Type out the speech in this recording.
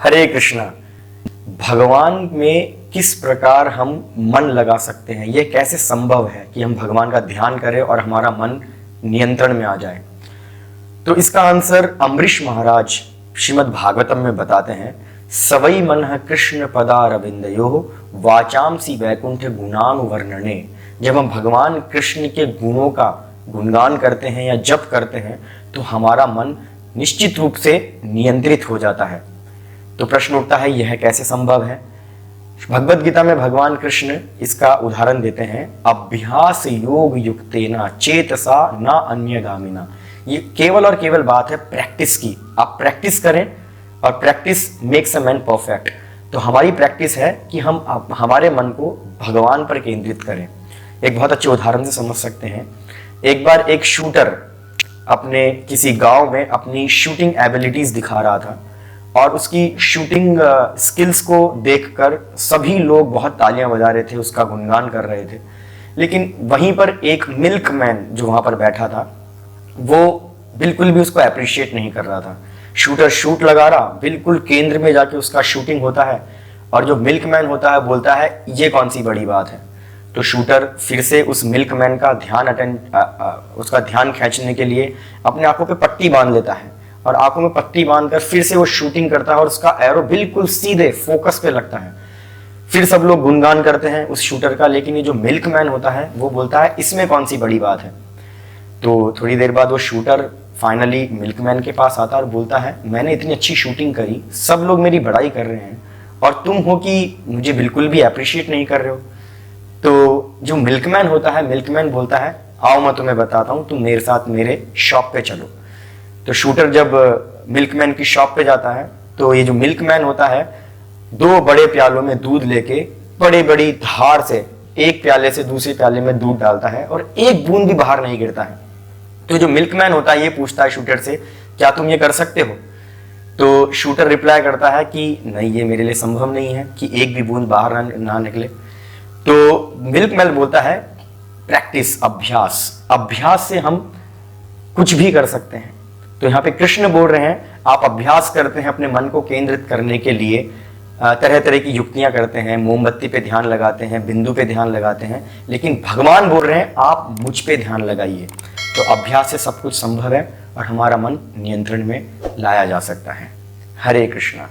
हरे कृष्णा। भगवान में किस प्रकार हम मन लगा सकते हैं, यह कैसे संभव है कि हम भगवान का ध्यान करें और हमारा मन नियंत्रण में आ जाए? तो इसका आंसर अम्बरीश महाराज श्रीमद् भागवतम में बताते हैं, सवई मनः कृष्ण पदारविंदयोः वाचांसी वैकुंठ गुणानुवर्णने। जब हम भगवान कृष्ण के गुणों का गुणगान करते हैं या जप करते हैं तो हमारा मन निश्चित रूप से नियंत्रित हो जाता है। तो प्रश्न उठता है, यह कैसे संभव है? भगवद गीता में भगवान कृष्ण इसका उदाहरण देते हैं, अभ्यास योग युक्तेना चेतसा न अन्यगामिना। ये केवल और केवल बात है प्रैक्टिस की। आप प्रैक्टिस करें और practice makes a man perfect. तो हमारी प्रैक्टिस है कि हम हमारे मन को भगवान पर केंद्रित करें। एक बहुत अच्छे उदाहरण से समझ सकते हैं। एक बार एक शूटर अपने किसी गांव में अपनी शूटिंग एबिलिटीज दिखा रहा था और उसकी शूटिंग स्किल्स को देखकर सभी लोग बहुत तालियां बजा रहे थे, उसका गुणगान कर रहे थे। लेकिन वहीं पर एक मिल्कमैन जो वहां पर बैठा था वो बिल्कुल भी उसको अप्रिशिएट नहीं कर रहा था। शूटर शूट लगा रहा, बिल्कुल केंद्र में जाके उसका शूटिंग होता है और जो मिल्कमैन होता है बोलता है ये कौन सी बड़ी बात है। तो शूटर फिर से उस मिल्कमैन का उसका ध्यान खींचने के लिए अपने आंखों पे पट्टी बांध लेता है और आंखों में पट्टी बांधकर फिर से वो शूटिंग करता है और उसका एरो बिल्कुल सीधे फोकस पे लगता है। फिर सब लोग गुणगान करते हैं उस शूटर का, लेकिन ये जो मिल्कमैन होता है वो बोलता है इसमें कौन सी बड़ी बात है। तो थोड़ी देर बाद वो शूटर फाइनली मिल्कमैन के पास आता है और बोलता है, मैंने इतनी अच्छी शूटिंग करी, सब लोग मेरी बड़ाई कर रहे हैं और तुम हो कि मुझे बिल्कुल भी अप्रिशिएट नहीं कर रहे हो। तो जो मिल्कमैन होता है, मिल्कमैन बोलता है, आओ मैं तुम्हें बताता हूँ, तुम मेरे साथ मेरे शॉप पे चलो। तो शूटर जब मिल्कमैन की शॉप पे जाता है तो ये जो मिल्कमैन होता है 2 बड़े प्यालों में दूध लेके बड़ी बड़ी धार से एक प्याले से दूसरे प्याले में दूध डालता है और एक बूंद भी बाहर नहीं गिरता है। तो जो मिल्कमैन होता है ये पूछता है शूटर से, क्या तुम ये कर सकते हो? तो शूटर रिप्लाई करता है कि नहीं, ये मेरे लिए संभव नहीं है कि एक भी बूंद बाहर ना निकले। तो मिल्कमैन बोलता है, प्रैक्टिस, अभ्यास, अभ्यास से हम कुछ भी कर सकते हैं। तो यहाँ पे कृष्ण बोल रहे हैं, आप अभ्यास करते हैं अपने मन को केंद्रित करने के लिए, तरह तरह की युक्तियां करते हैं, मोमबत्ती पे ध्यान लगाते हैं, बिंदु पे ध्यान लगाते हैं, लेकिन भगवान बोल रहे हैं आप मुझ पे ध्यान लगाइए। तो अभ्यास से सब कुछ संभव है और हमारा मन नियंत्रण में लाया जा सकता है। हरे कृष्णा।